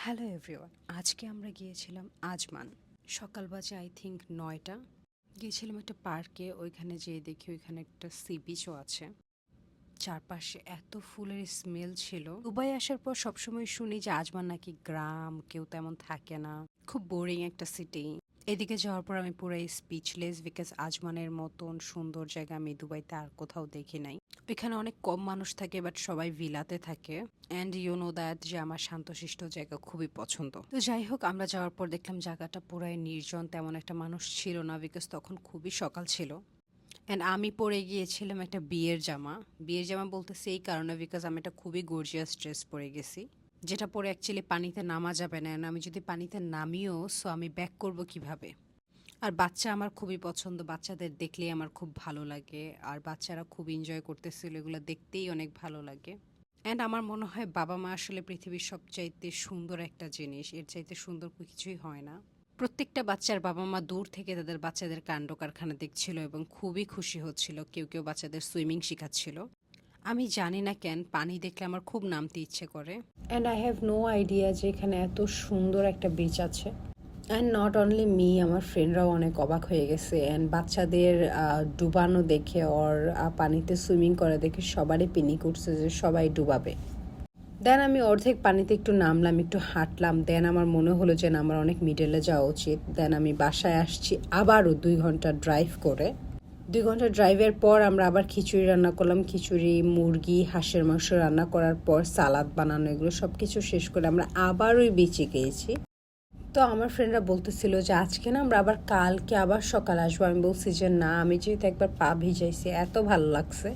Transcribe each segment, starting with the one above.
Hello everyone, আজকে আমরা গিয়েছিলাম আজমান। সকাল বাজে আই থিঙ্ক 9টা। গিয়েছিলাম একটা পার্কে, ওইখানে যেয়ে দেখি ওইখানে একটা সি বিচও আছে। চারপাশে এত ফুলের স্মেল ছিল। দুবাই আসার পর সবসময় শুনি যে আজমান নাকি গ্রাম, কেউ তেমন থাকে না, খুব বোরিং একটা সিটি। এদিকে যাওয়ার পর আমি পুরাই স্পিচলেস, বিকজ আজমানের মতন সুন্দর জায়গা আমি দুবাইতে আর কোথাও দেখি নাই। এখানে অনেক কম মানুষ থাকে, বাট সবাই ভিলাতে থাকে। অ্যান্ড ইউ নো দ্যাট যে আমার শান্তশিষ্ট জায়গা খুবই পছন্দ। তো যাই হোক, আমরা যাওয়ার পর দেখলাম জায়গাটা পুরাই নির্জন, তেমন একটা মানুষ ছিল না, বিকজ তখন খুবই সকাল ছিল। অ্যান্ড আমি পরে গিয়েছিলাম একটা বিয়ের জামা বলতেছি এই কারণে, বিকজ আমি একটা খুবই গর্জিয়াস ড্রেস পরে গেছি, যেটা পরে অ্যাকচুয়ালি পানিতে নামা যাবে না। আমি যদি পানিতে নামিও, সো আমি ব্যাক করব কিভাবে। আর বাচ্চা আমার খুবই পছন্দ, বাচ্চাদের দেখলেই আমার খুব ভালো লাগে। আর বাচ্চারা খুব এনজয় করতেছিল, এগুলো দেখতেই অনেক ভালো লাগে। অ্যান্ড আমার মনে হয় বাবা মা আসলে পৃথিবীর সবচাইতে সুন্দর একটা জিনিস, এর চাইতে সুন্দর কিছুই হয় না। প্রত্যেকটা বাচ্চার বাবা মা দূর থেকে তাদের বাচ্চাদের কাণ্ড কারখানা দেখছিল এবং খুবই খুশি হচ্ছিল। কেউ কেউ বাচ্চাদের সুইমিং শেখাচ্ছিল। আমি জানি না কেন পানি দেখলে আমার খুব নামতে ইচ্ছে করে। And I have no idea যে এখানে এত সুন্দর একটা বিচ আছে। অ্যান্ড নট অনলি মি, আমার ফ্রেন্ডরাও অনেক অবাক হয়ে গেছে। অ্যান্ড বাচ্চাদের ডুবানো দেখে ওর পানিতে সুইমিং করা দেখে সবারই পিনিক উঠছে যে সবাই ডুবাবে। দেন আমি অর্ধেক পানিতে একটু নামলাম, একটু হাঁটলাম। দেন আমার মনে হলো যে না, আমার অনেক মিডলে যাওয়া উচিত। দেন আমি বাসায় আসছি আবারও 2 ঘন্টা ড্রাইভ করে। 2 ঘন্টা ড্রাইভের পর আমরা আবার খিচুড়ি রান্না করলাম। খিচুড়ি, মুরগি, হাঁসের মাংস রান্না করার পর সালাদ বানানো, এগুলো সব কিছু শেষ করে আমরা আবার ওই বিচে গিয়েছি। তো আমার ফ্রেন্ডরা বলতেছিল যে আজকে না আমরা আবার কালকে আবার সকাল আসবো। আমি বলছি যে না, আমি যেহেতু একবার পা ভিজাইছি, এত ভালো লাগছে,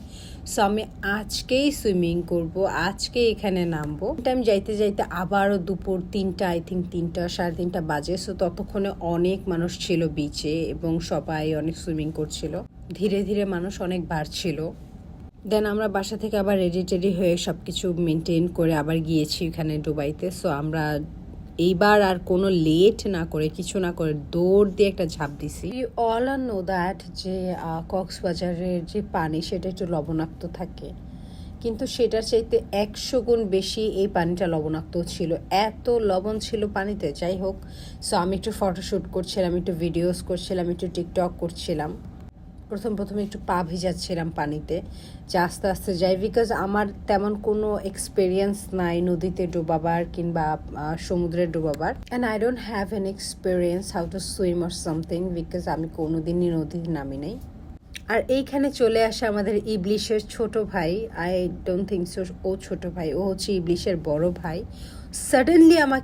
সো আমি আজকেই সুইমিং করব, আজকেই এখানে নামবো। টাইম যাইতে যাইতে আবারও দুপুর 3টা, আই থিঙ্ক 3টা, 3:30 বাজে। সো ততক্ষণে অনেক মানুষ ছিল বিচে এবং সবাই অনেক সুইমিং করছিল। ধীরে ধীরে মানুষ অনেক বাড়ছিল। দেন আমরা বাসা থেকে আবার রেডি টেডি হয়ে সব কিছু মেনটেন করে আবার গিয়েছি এখানে দুবাইতে। সো আমরা এইবার আর কোনো লেট না করে, কিছু না করে দৌড় দিয়ে একটা ঝাঁপ দিছি। You all are know that যে কক্সবাজারের যে পানি সেটা একটু লবণাক্ত থাকে, কিন্তু সেটার চাইতে 100 গুণ বেশি এই পানিটা লবণাক্ত ছিল। এত লবণ ছিল পানিতে। যাই হোক, সো আমি একটু ফটোশ্যুট করছিলাম, একটু ভিডিওস করছিলাম, একটু টিকটক করছিলাম। প্রথমে একটু পা ভিজাচ্ছিলাম পানিতে, যে আস্তে আস্তে যাই, বিকজ আমার তেমন কোনো এক্সপিরিয়েন্স নাই নদীতে ডুবাবার কিংবা সমুদ্রে ডুবাবার। And I don't have an experience how to swim or something, because আমি কোনোদিনই নদীতে নামি নাই। আর এইখানে চলে আসে আমাদের ইবলিশের ছোট ভাই। আই ডোন্ট থিঙ্ক সো ও ছোট ভাই, ও হচ্ছে ইবলিশের বড় ভাই। সাডেনলি আমাকে